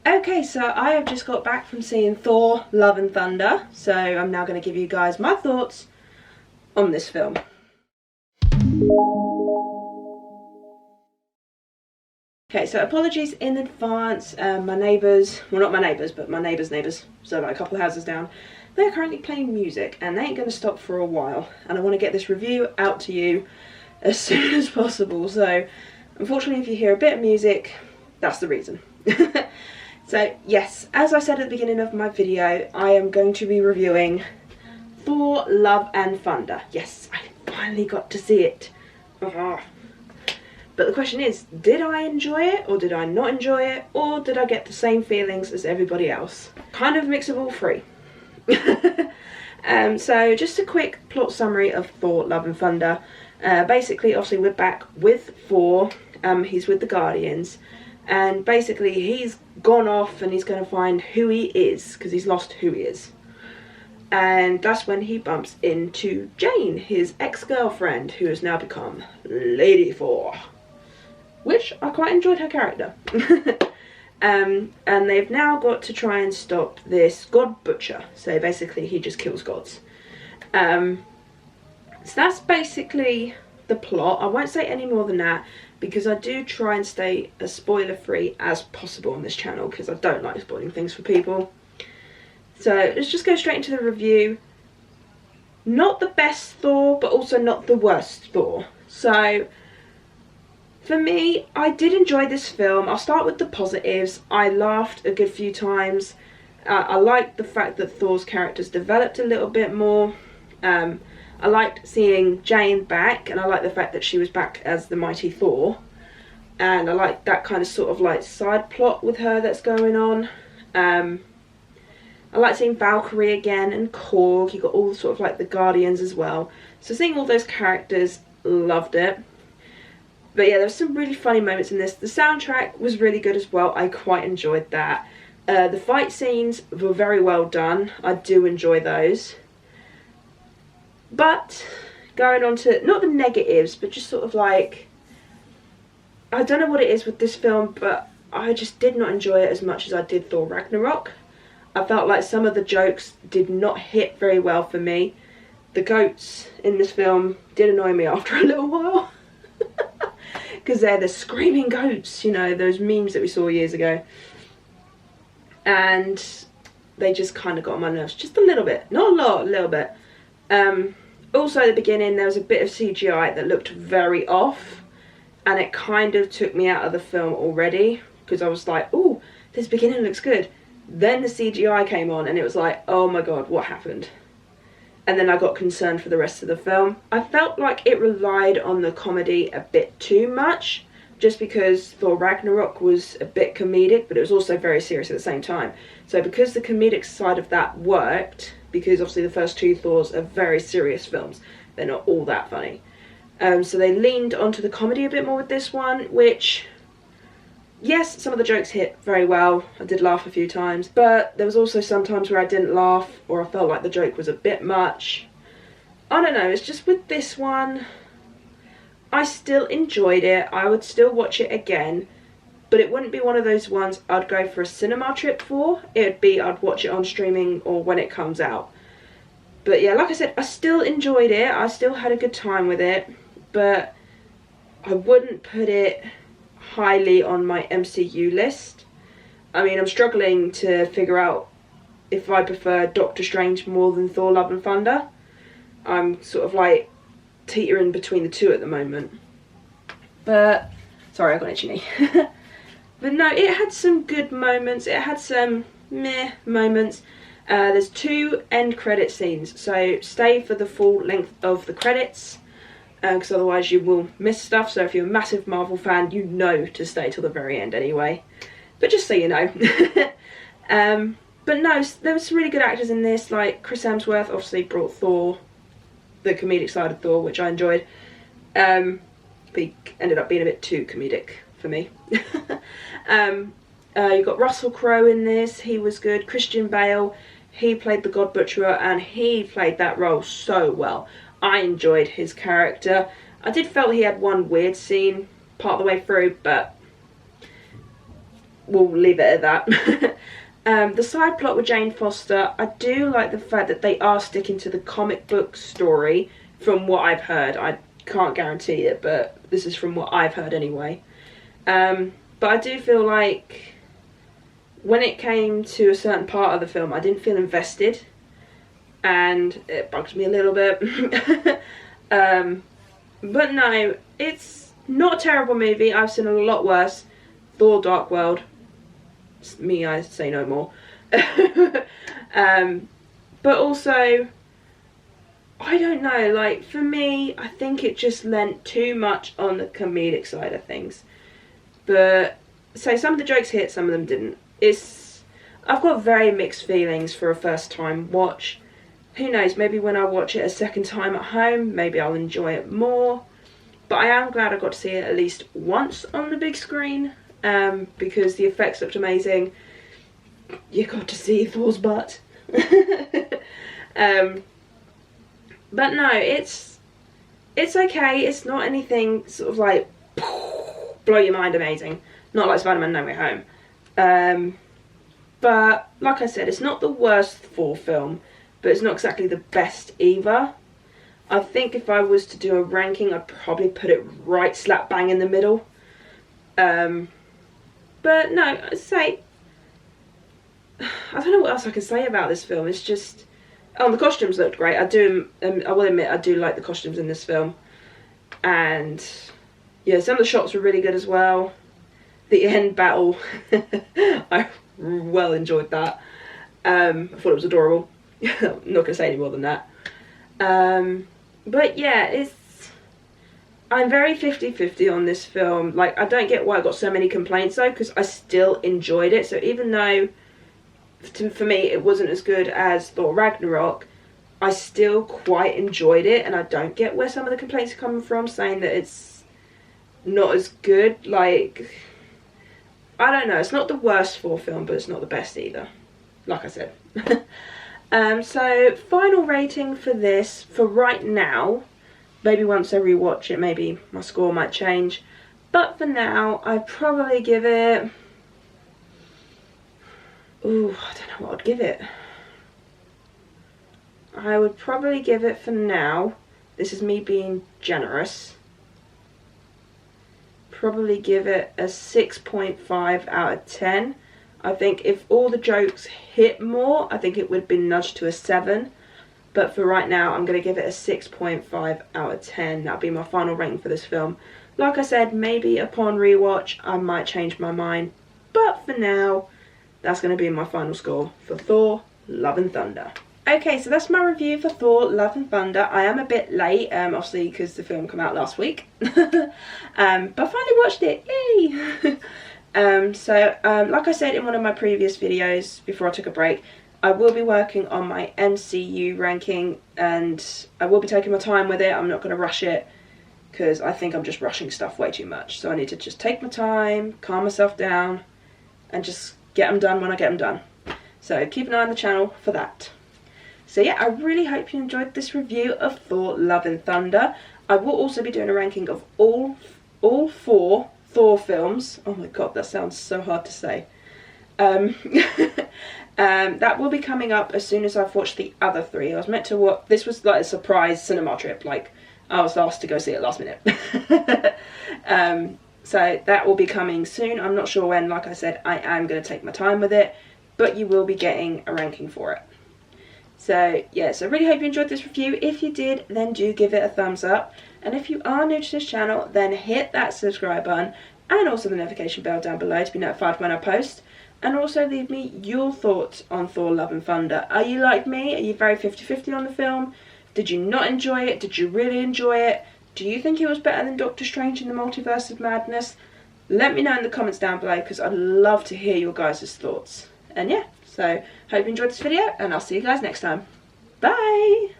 Okay, so I have just got back from seeing Thor, Love and Thunder, so I'm now going to give you guys my thoughts on this film. Okay, so apologies in advance, my neighbours, well not my neighbours, but my neighbours' neighbours, so like a couple of houses down, they're currently playing music and they ain't going to stop for a while, and I want to get this review out to you as soon as possible, so unfortunately if you hear a bit of music, that's the reason. So yes, as I said at the beginning of my video, I am going to be reviewing Thor, Love and Thunder. Yes, I finally got to see it. But the question is, did I enjoy it or did I not enjoy it, or did I get the same feelings as everybody else? Kind of mix of all three. So just a quick plot summary of Thor, Love and Thunder. Basically, obviously we're back with Thor. He's with the Guardians. And basically he's gone off and he's going to find who he is, because he's lost who he is. And that's when he bumps into Jane, his ex-girlfriend, who has now become Lady Thor, which I quite enjoyed her character. And they've now got to try and stop this god butcher, so basically he just kills gods. So that's basically the plot. I won't say any more than that, because I do try and stay as spoiler free as possible on this channel, because I don't like spoiling things for people. So let's just go straight into the review. Not the best Thor, but also not the worst Thor. So for me, I did enjoy this film. I'll start with the positives. I laughed a good few times. I liked the fact that Thor's characters developed a little bit more. I liked seeing Jane back, and I liked the fact that she was back as the mighty Thor. And I liked that kind of sort of like side plot with her that's going on. I liked seeing Valkyrie again and Korg. You got all sort of like the Guardians as well. So seeing all those characters, loved it. But yeah, there were some really funny moments in this. The soundtrack was really good as well. I quite enjoyed that. The fight scenes were very well done. I do enjoy those. But going on to, not the negatives, but just sort of like, I don't know what it is with this film, but I just did not enjoy it as much as I did Thor Ragnarok. I felt like some of the jokes did not hit very well for me. The goats in this film did annoy me after a little while. Because they're the screaming goats, you know, those memes that we saw years ago. And they just kind of got on my nerves just a little bit. Not a lot, a little bit. Also at the beginning there was a bit of CGI that looked very off, and it kind of took me out of the film already, because I was like, oh, this beginning looks good. Then the CGI came on and it was like, oh my god, what happened? And then I got concerned for the rest of the film. I felt like it relied on the comedy a bit too much, just because Thor Ragnarok was a bit comedic, but it was also very serious at the same time. So because the comedic side of that worked, because obviously the first two Thors are very serious films, they're not all that funny. So they leaned onto the comedy a bit more with this one, which, yes, some of the jokes hit very well. I did laugh a few times, but there was also some times where I didn't laugh, or I felt like the joke was a bit much. I don't know, it's just with this one, I still enjoyed it. I would still watch it again, but it wouldn't be one of those ones I'd go for a cinema trip for. It'd be I'd watch it on streaming or when it comes out. But yeah, like I said, I still enjoyed it. I still had a good time with it, but I wouldn't put it highly on my MCU list. I mean, I'm struggling to figure out if I prefer Doctor Strange more than Thor Love and Thunder. I'm sort of like teetering between the two at the moment. But sorry, I got itchy knee. But no, it had some good moments. It had some meh moments. There's 2 end credit scenes, so stay for the full length of the credits, because otherwise you will miss stuff. So if you're a massive Marvel fan, you know to stay till the very end anyway. But just so you know. But no, there were some really good actors in this, like Chris Hemsworth obviously brought Thor, the comedic side of Thor, which I enjoyed. But he ended up being a bit too comedic for me. You got Russell Crowe in this, he was good. Christian Bale, he played the God Butcherer, and he played that role so well. I enjoyed his character. I did feel he had one weird scene part of the way through, but we'll leave it at that. The side plot with Jane Foster, I do like the fact that they are sticking to the comic book story from what I've heard. I can't guarantee it, but this is from what I've heard anyway. But I do feel like when it came to a certain part of the film, I didn't feel invested, and it bugs me a little bit. But no, it's not a terrible movie. I've seen a lot worse. Thor: Dark World. It's me, I say no more. But also, I don't know, like, for me, I think it just lent too much on the comedic side of things. But, so some of the jokes hit, some of them didn't. I've got very mixed feelings for a first time watch. Who knows, maybe when I watch it a second time at home, maybe I'll enjoy it more. But I am glad I got to see it at least once on the big screen, because the effects looked amazing. You got to see Thor's butt. But no, it's okay. It's not anything sort of like blow your mind amazing. Not like Spider-Man No Way Home. But like I said, it's not the worst Thor film, but it's not exactly the best either. I think if I was to do a ranking, I'd probably put it right slap bang in the middle. But no, I'd say, I don't know what else I can say about this film. It's just, the costumes looked great. I will admit, I do like the costumes in this film. And yeah, some of the shots were really good as well. The end battle, I well enjoyed that. I thought it was adorable. I'm not going to say any more than that. But yeah, I'm very 50-50 on this film. Like, I don't get why I got so many complaints though, because I still enjoyed it. So even though, for me, it wasn't as good as Thor Ragnarok, I still quite enjoyed it. And I don't get where some of the complaints are coming from, saying that it's not as good. Like, I don't know. It's not the worst Thor film, but it's not the best either. Like I said. So, final rating for this, for right now, maybe once I rewatch it, maybe my score might change. But for now, I'd probably give it, ooh, I don't know what I'd give it. I would probably give it, for now, this is me being generous, probably give it a 6.5 out of 10. I think if all the jokes hit more, I think it would have been nudged to a 7. But for right now, I'm going to give it a 6.5 out of 10. That'll be my final rating for this film. Like I said, maybe upon rewatch, I might change my mind. But for now, that's going to be my final score for Thor: Love and Thunder. Okay, so that's my review for Thor: Love and Thunder. I am a bit late, obviously, because the film came out last week. But I finally watched it. Yay! Like I said in one of my previous videos before I took a break, I will be working on my MCU ranking, and I will be taking my time with it. I'm not going to rush it, because I think I'm just rushing stuff way too much. So I need to just take my time, calm myself down, and just get them done when I get them done. So keep an eye on the channel for that. So yeah, I really hope you enjoyed this review of Thor: Love and Thunder. I will also be doing a ranking of all 4 Thor films. Oh my god, that sounds so hard to say. That will be coming up as soon as I've watched the other 3. I was meant to watch, this was like a surprise cinema trip, like I was asked to go see it last minute. So that will be coming soon. I'm not sure when. Like I said, I am going to take my time with it, but you will be getting a ranking for it. So yeah, so I really hope you enjoyed this review. If you did, then do give it a thumbs up. And if you are new to this channel, then hit that subscribe button and also the notification bell down below to be notified when I post. And also leave me your thoughts on Thor: Love and Thunder. Are you like me? Are you very 50-50 on the film? Did you not enjoy it? Did you really enjoy it? Do you think it was better than Doctor Strange in the Multiverse of Madness? Let me know in the comments down below, because I'd love to hear your guys' thoughts. And yeah, so hope you enjoyed this video, and I'll see you guys next time. Bye!